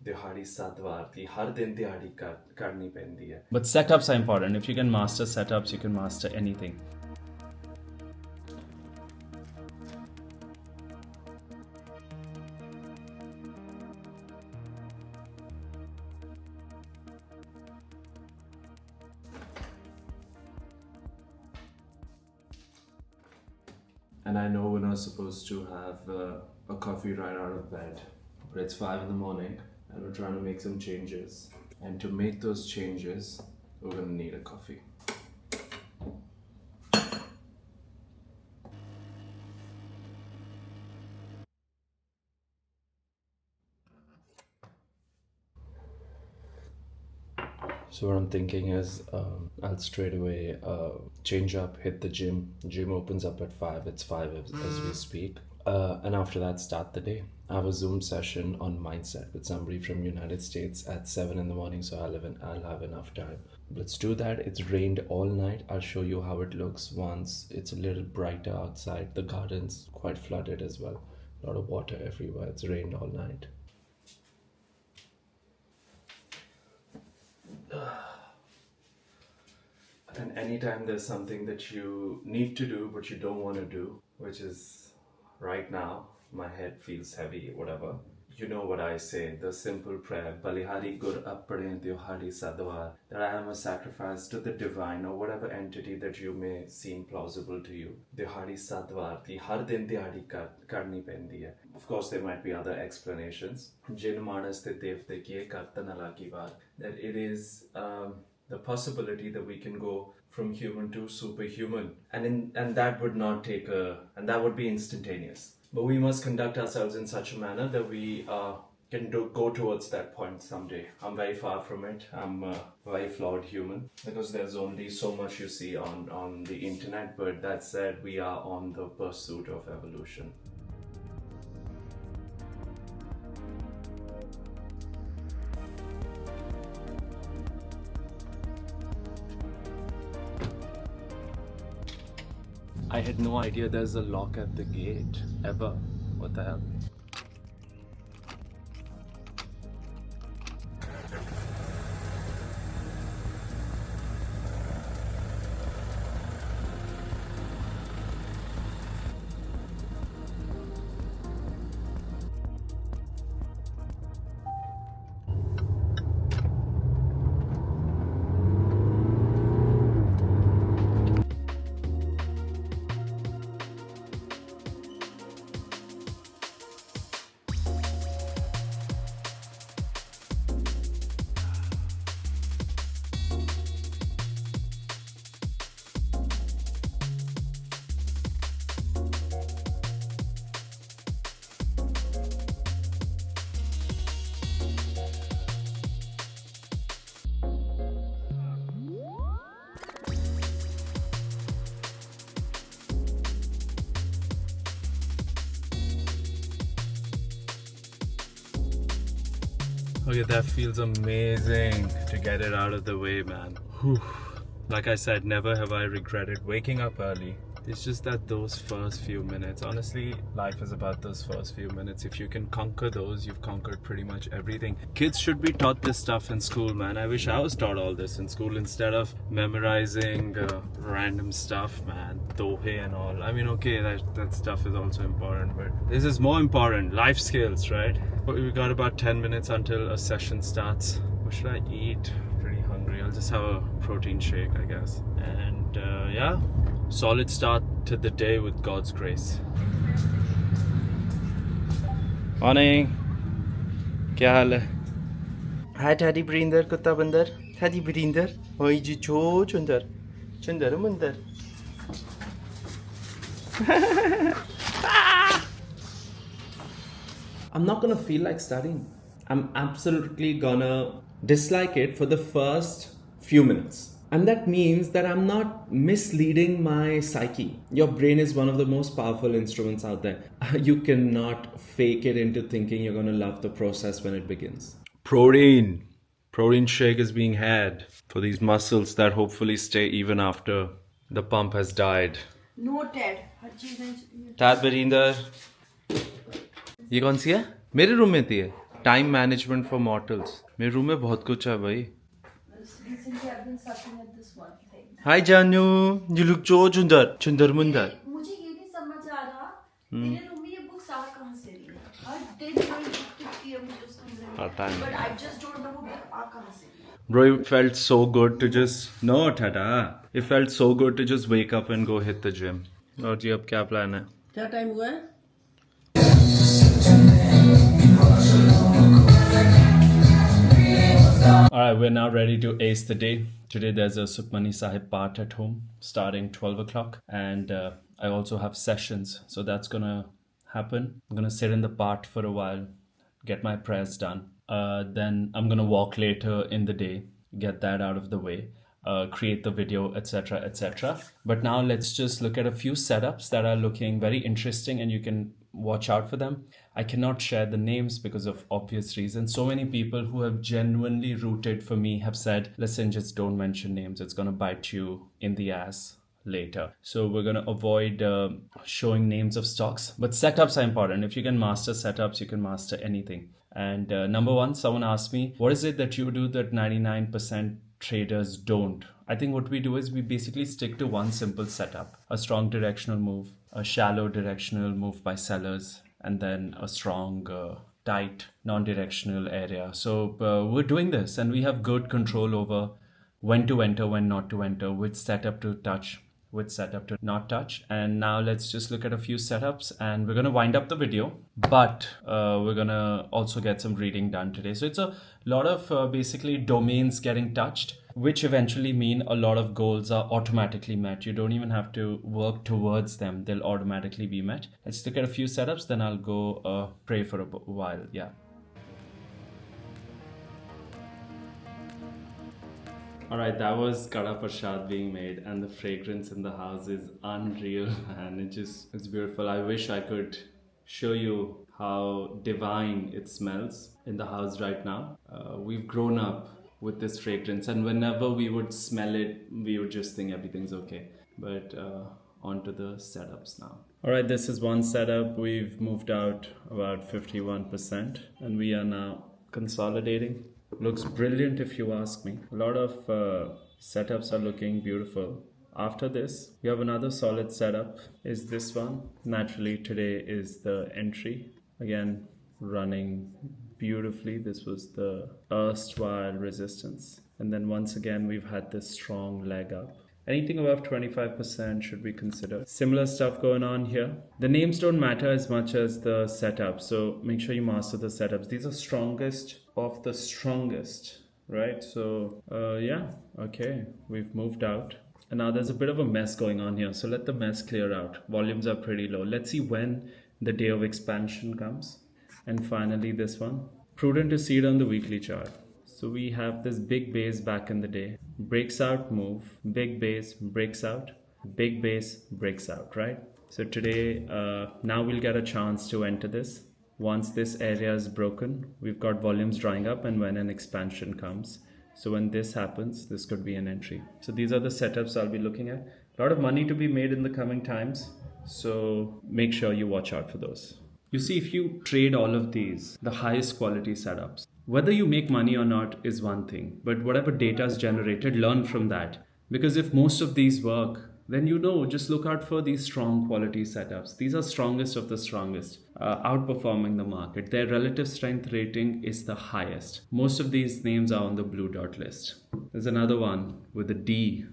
दिहाड़ी सातवार थी हर दिन दिहाड़ी करनी पैंदी है. But setups are important. If you can master setups, you can master anything. And I know we're not supposed to have a coffee right out of bed, but it's 5 in the morning and we're trying to make some changes. And to make those changes, we're gonna need a coffee. So what I'm thinking is I'll straight away change up, hit the gym. Gym opens up at 5. It's 5 as we speak. And after that, start the day. I have a Zoom session on mindset with somebody from United States at 7 in the morning, so I'll have enough time. Let's do that. It's rained all night. I'll show you how it looks once it's a little brighter outside. The garden's quite flooded as well. A lot of water everywhere. It's rained all night. And anytime there's something that you need to do but you don't want to do, which is right now, my head feels heavy, whatever. You know what I say, the simple prayer, Balihari Gur Appade Dyohari Sadhwa, that I am a sacrifice to the divine or whatever entity that you may seem plausible to you. Dyohari Sadhwa, har din dihadi karni pendi hai. Of course, there might be other explanations. Jin manas te devte kiye kartan alaki baat. That it is the possibility that we can go from human to superhuman, and that would not take and that would be instantaneous. But we must conduct ourselves in such a manner that we can go towards that point someday. I'm very far from it. I'm a very flawed human because there's only so much you see on the internet. But that said, we are on the pursuit of evolution. I had no idea there's a lock at the gate, ever. What the hell? Okay, that feels amazing to get it out of the way, man. Whew. Like I said, never have I regretted waking up early. It's just that those first few minutes, honestly, life is about those first few minutes. If you can conquer those, you've conquered pretty much everything. Kids should be taught this stuff in school, man. I wish I was taught all this in school instead of memorizing random stuff, man. Dohe and all. I mean, okay, that stuff is also important, but this is more important. Life skills, right? But we got about 10 minutes until a session starts. What should I eat? Pretty hungry. I'll just have a protein shake, I guess. And yeah, solid start to the day with God's grace. Morning. क्या हाल है? Hi, Teddy Brinder, कुत्ता बंदर. Teddy Brinder. ओए जी छो चुंदर. चुंदर मंदर. I'm not gonna feel like studying. I'm absolutely gonna dislike it for the first few minutes. And that means that I'm not misleading my psyche. Your brain is one of the most powerful instruments out there. You cannot fake it into thinking you're gonna love the process when it begins. Protein. Protein shake is being had for these muscles that hopefully stay even after the pump has died. Noted. Tad Barinder. ये कौन सी है? मेरे room में थी है. Time management for mortals. मेरे room में बहुत कुछ है भाई. Recently, I've been sucking at this one thing. Hi Janu, you look so chundar mundar. मुझे ये नहीं समझ आ रहा मेरे रूम में ये बुक्स आ कहाँ से रही है. हर दिन कोई बुक दिखती है मुझे उस कमरे में. पता नहीं. But I just don't know वो बुक आ कहाँ से रही है. Bro, it felt so good to just no tada. It felt so good to just wake up and go hit the gym. और जी अब क्या प्लान है? क्या टाइम हुआ है? Alright, we're now ready to ace the day. Today there's a Sukhmani Sahib part at home starting 12 o'clock, and I also have sessions, so that's gonna happen. I'm gonna sit in the part for a while, get my prayers done. Then I'm gonna walk later in the day, get that out of the way, create the video, etc. etc. But now let's just look at a few setups that are looking very interesting, and you can watch out for them. I cannot share the names because of obvious reasons. So many people who have genuinely rooted for me have said, listen, just don't mention names. It's going to bite you in the ass later. So we're going to avoid showing names of stocks. But setups are important. If you can master setups, you can master anything. And number one, someone asked me, what is it that you do that 99% traders don't? I think what we do is we basically stick to one simple setup: a strong directional move, a shallow directional move by sellers, and then a strong tight non-directional area. So we're doing this, and we have good control over when to enter, when not to enter, which setup to touch, which setup to not touch. And now let's just look at a few setups, and we're going to wind up the video, but we're going to also get some reading done today. So it's a lot of basically domains getting touched, which eventually mean a lot of goals are automatically met. You don't even have to work towards them. They'll automatically be met. Let's look at a few setups, then I'll go pray for a while. Yeah. All right, that was Kada Prasad being made, and the fragrance in the house is unreal, and it's beautiful. I wish I could show you how divine it smells in the house right now. We've grown up with this fragrance, and whenever we would smell it, we would just think everything's okay. But onto the setups now. All right, this is one setup. We've moved out about 51%, and we are now consolidating. Looks brilliant if you ask me. A lot of setups are looking beautiful. After this, we have another solid setup, is this one. Naturally, today is the entry. Again, running beautifully. This was the erstwhile resistance. And then once again, we've had this strong leg up. Anything above 25% should be considered. Similar stuff going on here. The names don't matter as much as the setup, so make sure you master the setups. These are strongest of the strongest, right? So yeah, okay, we've moved out. And now there's a bit of a mess going on here, so let the mess clear out. Volumes are pretty low. Let's see when the day of expansion comes. And finally this one. Prudent to see it on the weekly chart. So we have this big base back in the day, breaks out, move, big base, breaks out, big base, breaks out, right? So today, now we'll get a chance to enter this. Once this area is broken, we've got volumes drying up, and when an expansion comes. So when this happens, this could be an entry. So these are the setups I'll be looking at. A lot of money to be made in the coming times. So make sure you watch out for those. You see, if you trade all of these, the highest quality setups, whether you make money or not is one thing, but whatever data is generated, learn from that. Because if most of these work, then just look out for these strong quality setups. These are strongest of the strongest, outperforming the market. Their relative strength rating is the highest. Most of these names are on the blue dot list. There's another one with a D.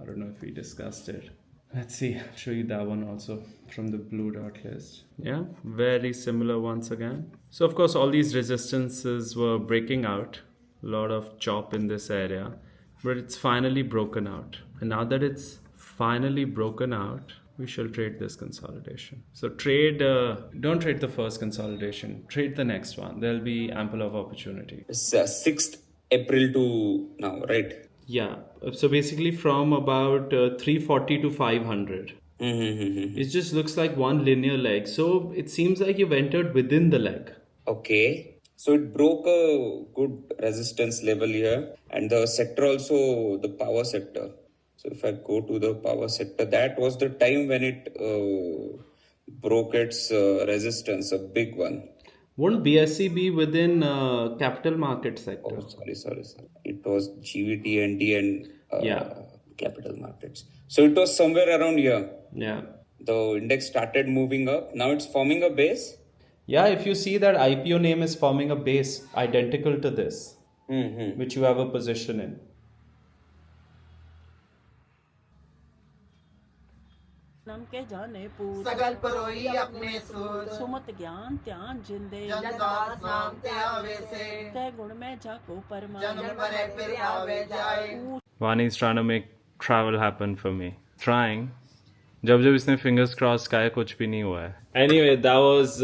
I don't know if we discussed it. Let's see, I'll show you that one also from the blue dot list. Yeah, very similar once again. So of course, all these resistances were breaking out. A lot of chop in this area, but it's finally broken out. And now that it's finally broken out, we shall trade this consolidation. So don't trade the first consolidation, trade the next one. There'll be ample of opportunity. It's 6th April to now, right? Yeah, so basically from about 340 to 500. It just looks like one linear leg. So it seems like you've entered within the leg. Okay. So it broke a good resistance level here, and the sector also, the power sector. So if I go to the power sector, that was the time when it broke its resistance, a big one. Won't BSE be within capital market sector? Oh, sorry. It was GVTND and Yeah. capital markets. So it was somewhere around here. Yeah. The index started moving up. Now it's forming a base. Yeah, if you see that IPO name is forming a base identical to this, Mm-hmm. which you have a position in. नम के जाने पूत सगल परोई अपने सूत सुमत ज्ञान ध्यान जिंदे जन दास नाम ते आवे से तय गुण में जाको परमा जन्म मरे फिर आवे जाए Vani's trying to make travel happen for me. Trying. जब इसने fingers crossed का है कुछ भी नहीं हुआ है. Anyway, that was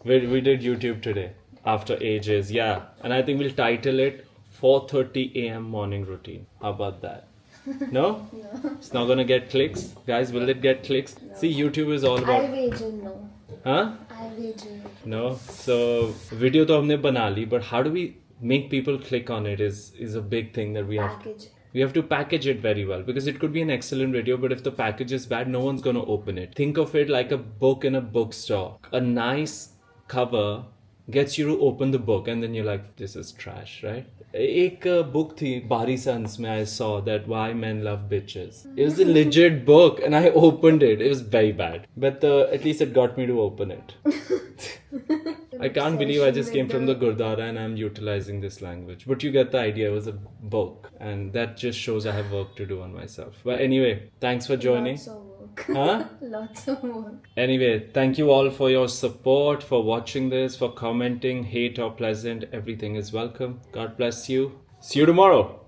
we did YouTube today after ages. Yeah, and I think we'll title it 4:30 a.m. morning routine. How about that? No? No. It's not gonna get clicks, guys. Will it get clicks? No. See, YouTube is all about. I wager no. Huh? I wager. No. So video तो हमने बना ली, but how do we make people click on it is a big thing that we have. Package. We have to package it very well because it could be an excellent video, but if the package is bad, no one's going to open it. Think of it like a book in a bookstore. A nice cover gets you to open the book and then you're like, this is trash, right? एक book थी Bari Sons में I saw that why men love bitches. It was a legit book and I opened it. It was very bad. But at least it got me to open it. I can't believe I just came from the Gurdwara and I'm utilizing this language. But you get the idea. It was a book. And that just shows I have work to do on myself. But anyway, thanks for joining. Lots of work. Huh? Lots of work. Anyway, thank you all for your support, for watching this, for commenting, hate or pleasant. Everything is welcome. God bless you. See you tomorrow.